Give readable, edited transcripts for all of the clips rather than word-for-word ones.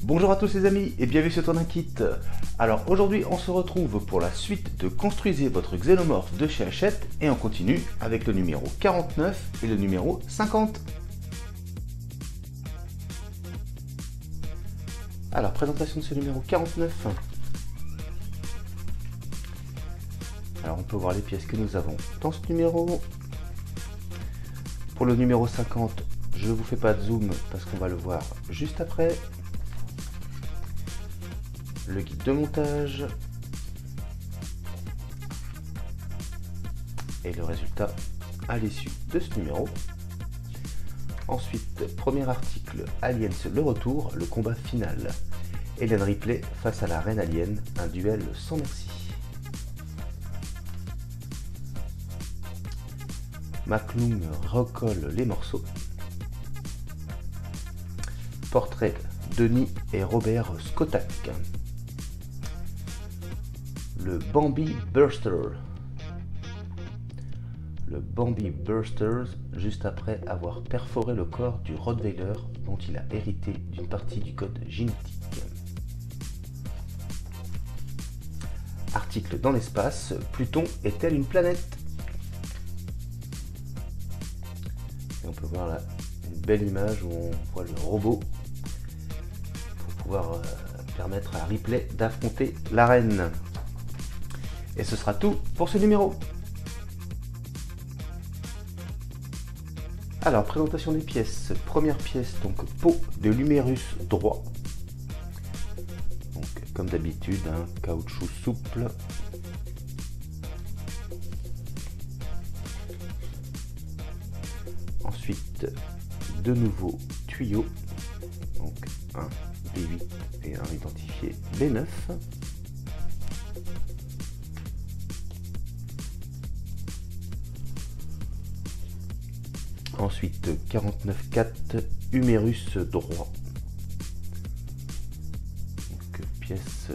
Bonjour à tous les amis et bienvenue sur Tourniquet. Alors aujourd'hui on se retrouve pour la suite de Construisez votre xénomorphe de chez Hachette et on continue avec le numéro 49 et le numéro 50. Alors présentation de ce numéro 49. Alors on peut voir les pièces que nous avons dans ce numéro. Pour le numéro 50, je ne vous fais pas de zoom parce qu'on va le voir juste après. Le guide de montage et le résultat à l'issue de ce numéro. Ensuite, premier article, Aliens le retour, le combat final. Ellen Ripley face à la reine alien, un duel sans merci. McClung recolle les morceaux. Portrait, Denis et Robert Skotak. Le Bambi Burster. Le Bambi Bursters, juste après avoir perforé le corps du Rottweiler dont il a hérité d'une partie du code génétique. Article dans l'espace, Pluton est-elle une planète? Et on peut voir là une belle image où on voit le robot pour pouvoir permettre à Ripley d'affronter la reine. Et ce sera tout pour ce numéro. Alors, présentation des pièces. Première pièce, donc peau de l'humérus droit. Donc, comme d'habitude, caoutchouc souple. Ensuite, de nouveaux tuyaux. Donc, un B8 et un identifié B9. Ensuite 49,4 humérus droit. Donc, pièce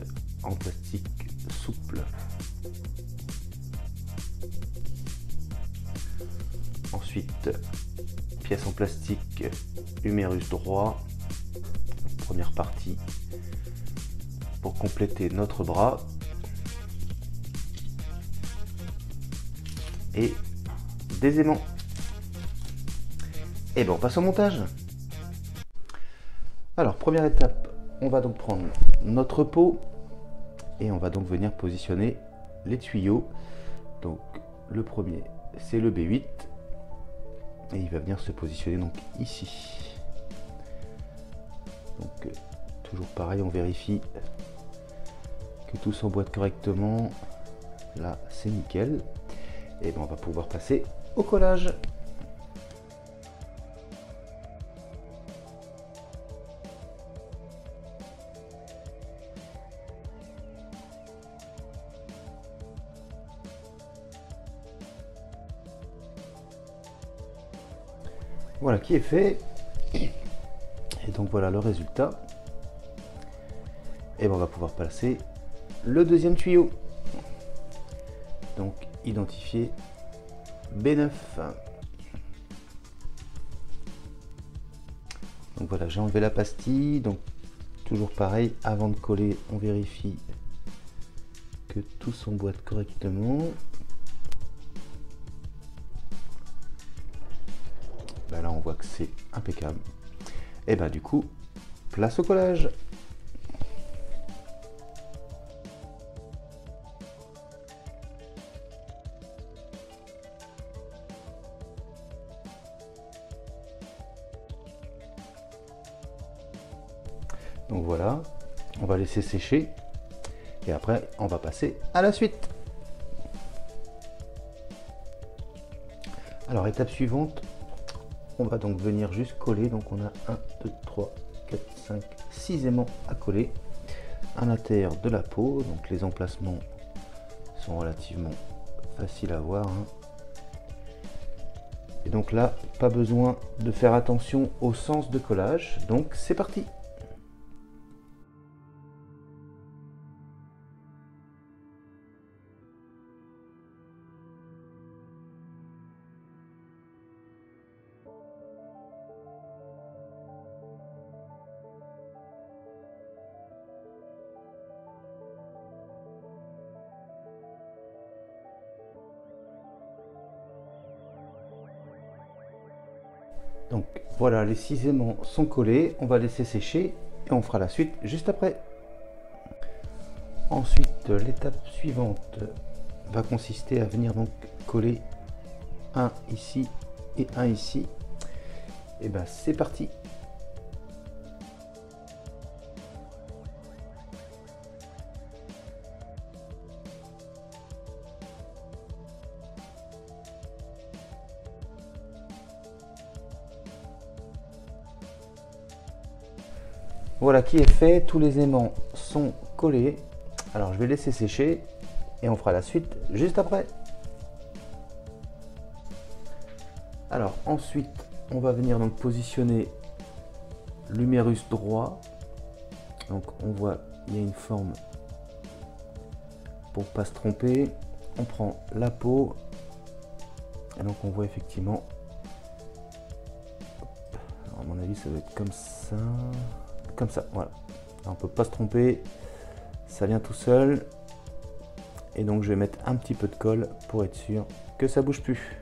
en plastique souple. Ensuite pièce en plastique humérus droit. Première partie pour compléter notre bras. Et des aimants. Et bon, on passe au montage. Alors, première étape, on va donc prendre notre peau et on va donc venir positionner les tuyaux. Donc, le premier, c'est le B8 et il va venir se positionner donc ici. Donc, toujours pareil, on vérifie que tout s'emboîte correctement. Là, c'est nickel. Et ben, on va pouvoir passer au collage. Voilà qui est fait. Et donc voilà le résultat. Et ben on va pouvoir passer le deuxième tuyau. Donc identifié B9. Donc voilà, j'ai enlevé la pastille. Donc toujours pareil, avant de coller, on vérifie que tout s'emboîte correctement. Là on voit que c'est impeccable. Et ben du coup, place au collage. Donc voilà, on va laisser sécher et après on va passer à la suite. Alors étape suivante, on va donc venir juste coller. Donc on a 1, 2, 3, 4, 5, 6 aimants à coller à l'intérieur de la peau. Donc les emplacements sont relativement faciles à voir. Et donc là, pas besoin de faire attention au sens de collage. Donc c'est parti. Donc voilà, les 6 aimants sont collés, on va laisser sécher et on fera la suite juste après. Ensuite, l'étape suivante va consister à venir donc coller un ici et un ici. Et ben c'est parti. Voilà qui est fait, tous les aimants sont collés. Alors je vais laisser sécher et on fera la suite juste après. Alors ensuite on va venir donc positionner l'humérus droit. Donc on voit il y a une forme pour pas se tromper. On prend la peau et donc on voit effectivement, alors, à mon avis ça doit être comme ça, voilà. Alors, on peut pas se tromper, ça vient tout seul. Et donc je vais mettre un petit peu de colle pour être sûr que ça bouge plus.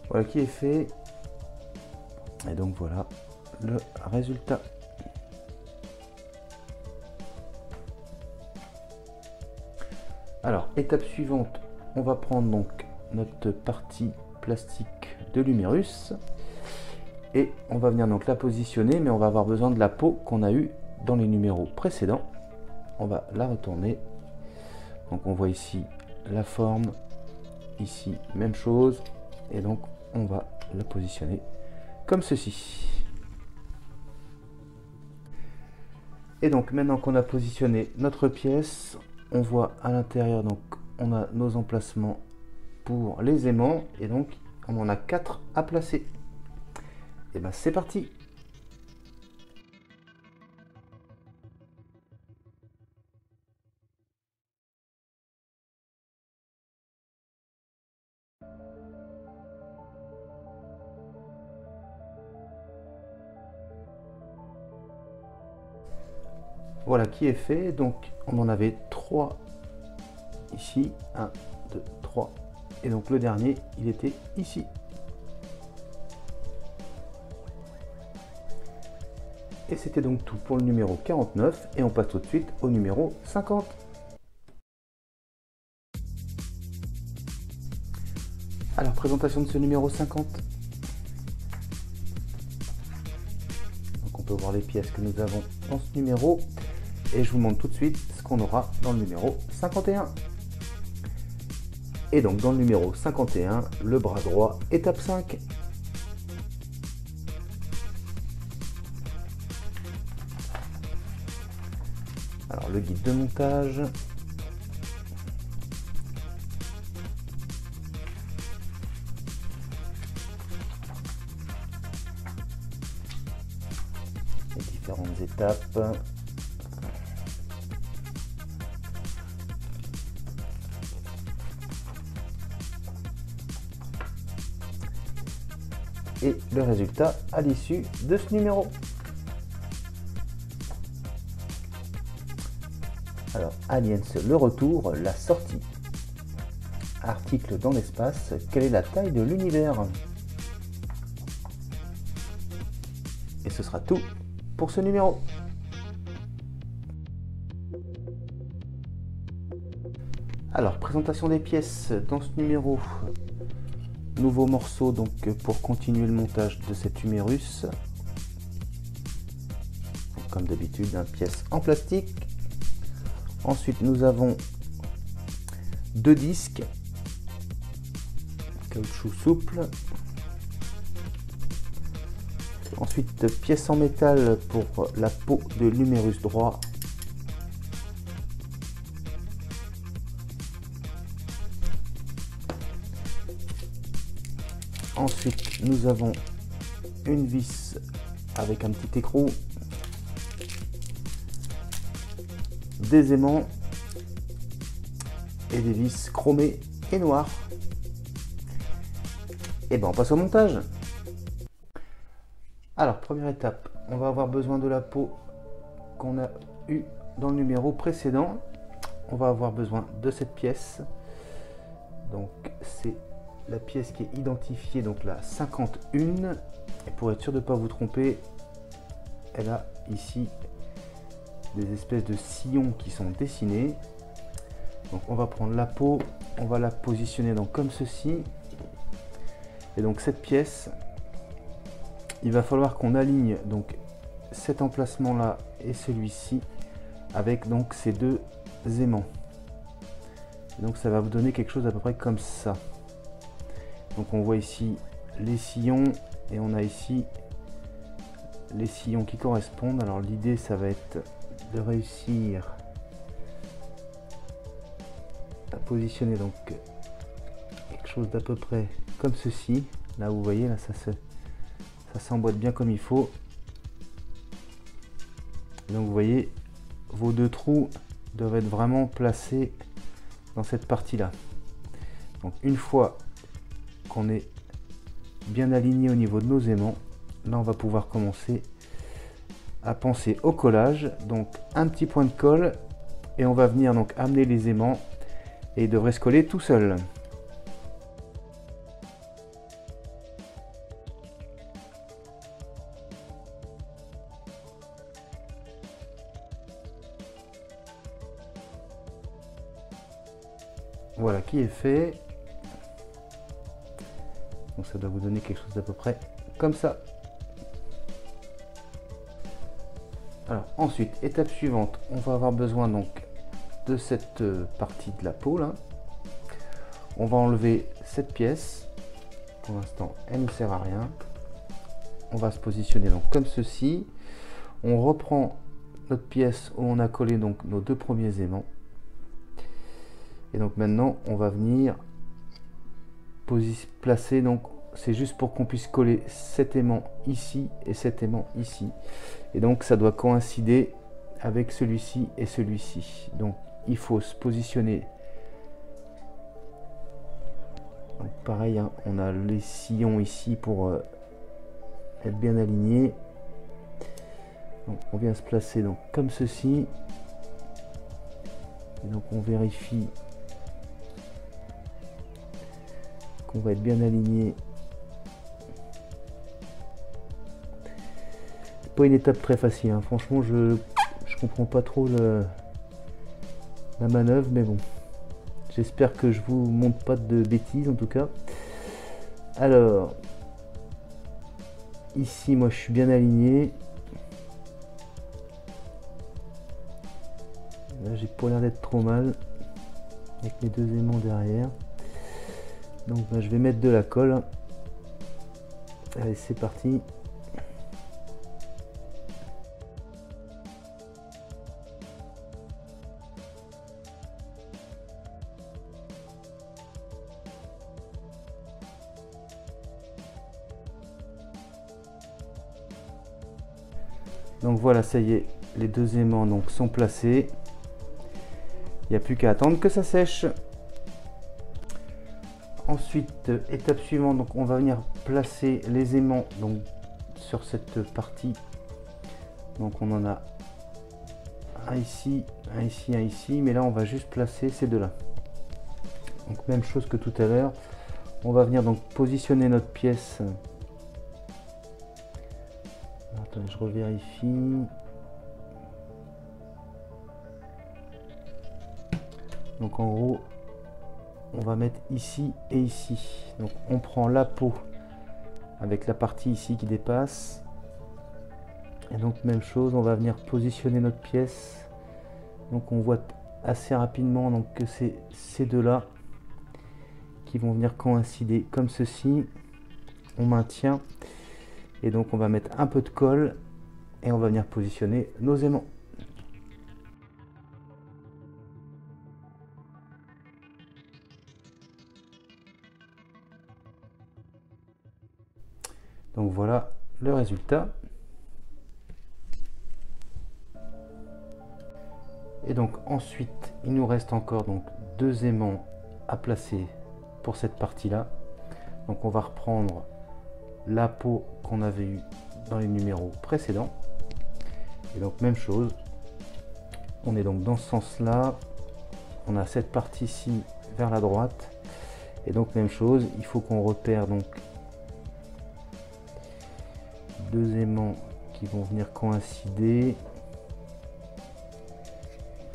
Voilà qui est fait. Et donc voilà le résultat. Alors étape suivante, on va prendre donc notre partie plastique de l'humérus et on va venir donc la positionner, mais on va avoir besoin de la peau qu'on a eu dans les numéros précédents. On va la retourner. Donc on voit ici la forme, ici même chose, et donc on va la positionner comme ceci. Et donc maintenant qu'on a positionné notre pièce, on voit à l'intérieur, donc on a nos emplacements pour les aimants, et donc on en a 4 à placer. Et ben c'est parti. Voilà qui est fait. Donc on en avait 3 ici, 1, 2, 3, et donc le dernier il était ici. Et c'était donc tout pour le numéro 49, et on passe tout de suite au numéro 50. Alors présentation de ce numéro 50. Donc on peut voir les pièces que nous avons dans ce numéro. Et je vous montre tout de suite ce qu'on aura dans le numéro 51. Et donc dans le numéro 51, le bras droit, étape 5. Alors le guide de montage. Les différentes étapes. Et le résultat à l'issue de ce numéro. Alors, Aliens, le retour, la sortie. Article dans l'espace, quelle est la taille de l'univers? Et ce sera tout pour ce numéro. Alors, présentation des pièces dans ce numéro. Nouveau morceau donc pour continuer le montage de cet humérus. Comme d'habitude, une pièce en plastique. Ensuite, nous avons 2 disques, caoutchouc souple. Ensuite, pièce en métal pour la peau de l'humérus droit. Ensuite, nous avons une vis avec un petit écrou, des aimants et des vis chromées et noires. Et ben on passe au montage. Alors première étape, on va avoir besoin de la peau qu'on a eu dans le numéro précédent, on va avoir besoin de cette pièce. Donc c'est la pièce qui est identifiée, donc la 51. Et pour être sûr de ne pas vous tromper, elle a ici des espèces de sillons qui sont dessinés. Donc on va prendre la peau, on va la positionner donc comme ceci. Et donc cette pièce, il va falloir qu'on aligne donc cet emplacement là et celui-ci avec donc ces deux aimants. Et donc ça va vous donner quelque chose à peu près comme ça. Donc on voit ici les sillons et on a ici les sillons qui correspondent. Alors l'idée ça va être de réussir à positionner donc quelque chose d'à peu près comme ceci. Là vous voyez, là ça s'emboîte bien comme il faut. Et donc vous voyez, vos deux trous doivent être vraiment placés dans cette partie là. Donc une fois qu'on est bien aligné au niveau de nos aimants, là on va pouvoir commencer à penser au collage. Donc un petit point de colle et on va venir donc amener les aimants et il devrait se coller tout seul. Voilà qui est fait. Donc ça doit vous donner quelque chose d'à peu près comme ça. Alors ensuite, étape suivante, on va avoir besoin donc de cette partie de la peau là. On va enlever cette pièce. Pour l'instant, elle ne sert à rien. On va se positionner donc comme ceci. On reprend notre pièce où on a collé donc nos deux premiers aimants. Et donc maintenant, on va venir placer, donc c'est juste pour qu'on puisse coller cet aimant ici et cet aimant ici. Et donc ça doit coïncider avec celui-ci et celui-ci. Donc il faut se positionner. Donc pareil, hein, on a les sillons ici pour être bien alignés. Donc on vient se placer donc comme ceci. Et donc on vérifie qu'on va être bien aligné. C'est pas une étape très facile, hein. Franchement je comprends pas trop la manœuvre, mais bon, j'espère que je vous montre pas de bêtises en tout cas. Alors ici moi je suis bien aligné. Là j'ai pas l'air d'être trop mal avec mes deux aimants derrière. Donc je vais mettre de la colle. Allez, c'est parti. Donc voilà, ça y est, les deux aimants donc sont placés. Il n'y a plus qu'à attendre que ça sèche. Ensuite, étape suivante, donc on va venir placer les aimants donc sur cette partie. Donc on en a un ici, un ici, un ici, mais là on va juste placer ces deux là. Donc même chose que tout à l'heure, on va venir donc positionner notre pièce. Attendez, je revérifie. Donc en gros, on va mettre ici et ici. Donc on prend la peau avec la partie ici qui dépasse. Et donc même chose, on va venir positionner notre pièce. Donc on voit assez rapidement donc que c'est ces deux là qui vont venir coïncider comme ceci. On maintient et donc on va mettre un peu de colle et on va venir positionner nos aimants. Donc voilà le résultat. Et donc ensuite il nous reste encore donc deux aimants à placer pour cette partie là. Donc on va reprendre la peau qu'on avait eu dans les numéros précédents. Et donc même chose, on est donc dans ce sens-là. On a cette partie-ci vers la droite. Et donc même chose, il faut qu'on repère donc 2 aimants qui vont venir coïncider.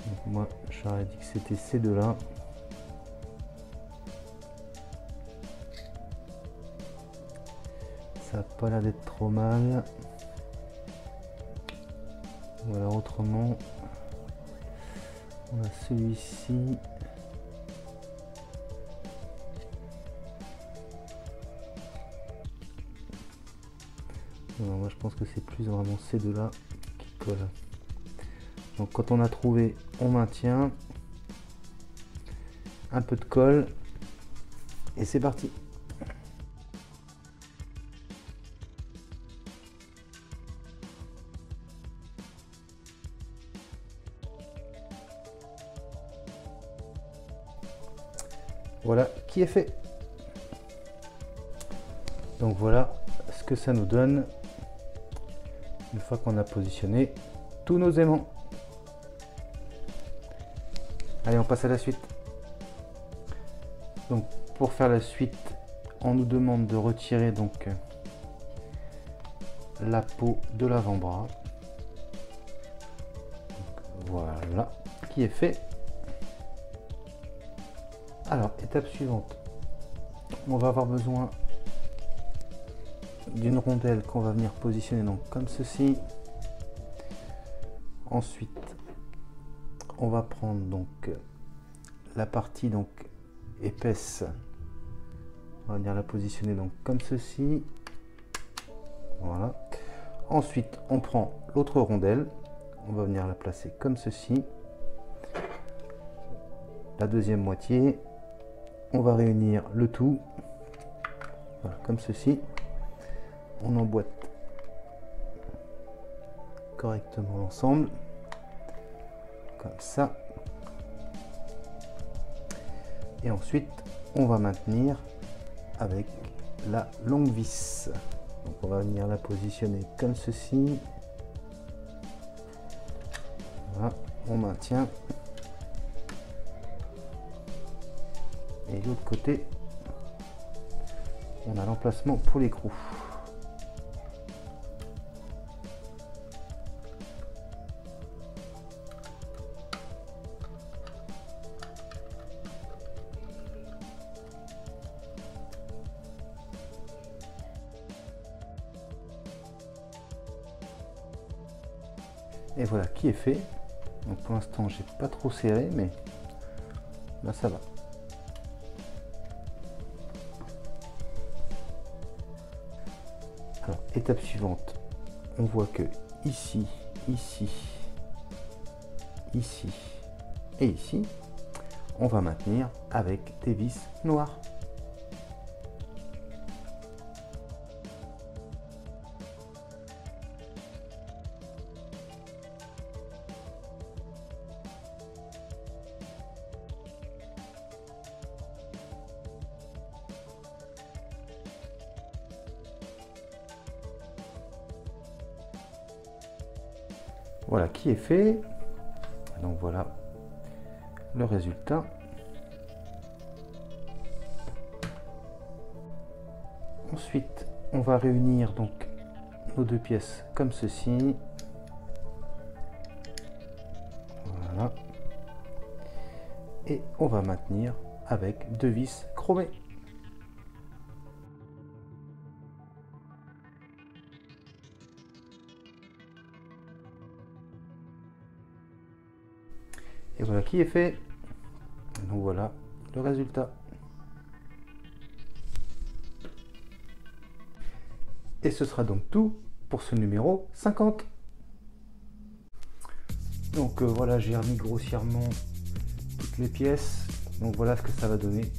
Donc moi j'aurais dit que c'était ces deux-là. Ça n'a pas l'air d'être trop mal. Voilà, autrement, on a celui-ci. Moi je pense que c'est plus vraiment ces deux-là qui collent. Donc quand on a trouvé, on maintient. Un peu de colle. Et c'est parti. Voilà qui est fait. Donc voilà ce que ça nous donne une fois qu'on a positionné tous nos aimants. Allez, on passe à la suite. Donc pour faire la suite, on nous demande de retirer donc la peau de l'avant-bras. Voilà qui est fait. Alors, étape suivante, on va avoir besoin d'une rondelle qu'on va venir positionner donc comme ceci. Ensuite, on va prendre donc la partie donc épaisse, on va venir la positionner donc comme ceci. Voilà. Ensuite, on prend l'autre rondelle, on va venir la placer comme ceci. La deuxième moitié. On va réunir le tout, voilà, comme ceci. On emboîte correctement l'ensemble, comme ça. Et ensuite, on va maintenir avec la longue vis. Donc on va venir la positionner comme ceci. Voilà, on maintient. Et de l'autre côté, on a l'emplacement pour l'écrou. Et voilà qui est fait. Donc pour l'instant, j'ai pas trop serré, mais là ça va. Alors, étape suivante, on voit que ici, ici, ici et ici, on va maintenir avec des vis noires. Voilà qui est fait. Donc voilà le résultat. Ensuite, on va réunir donc nos deux pièces comme ceci. Voilà. Et on va maintenir avec deux vis chromées. Et voilà qui est fait. Donc voilà le résultat. Et ce sera donc tout pour ce numéro 50. Donc voilà, j'ai remis grossièrement toutes les pièces. Donc voilà ce que ça va donner.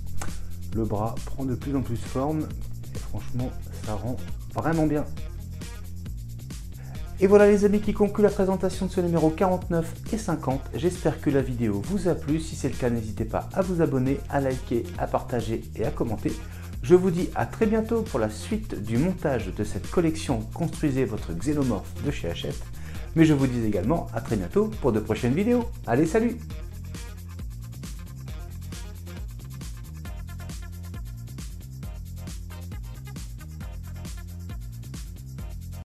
Le bras prend de plus en plus forme. Et franchement, ça rend vraiment bien. Et voilà les amis qui conclut la présentation de ce numéro 49 et 50. J'espère que la vidéo vous a plu. Si c'est le cas, n'hésitez pas à vous abonner, à liker, à partager et à commenter. Je vous dis à très bientôt pour la suite du montage de cette collection Construisez votre xénomorphe de chez Hachette. Mais je vous dis également à très bientôt pour de prochaines vidéos. Allez, salut!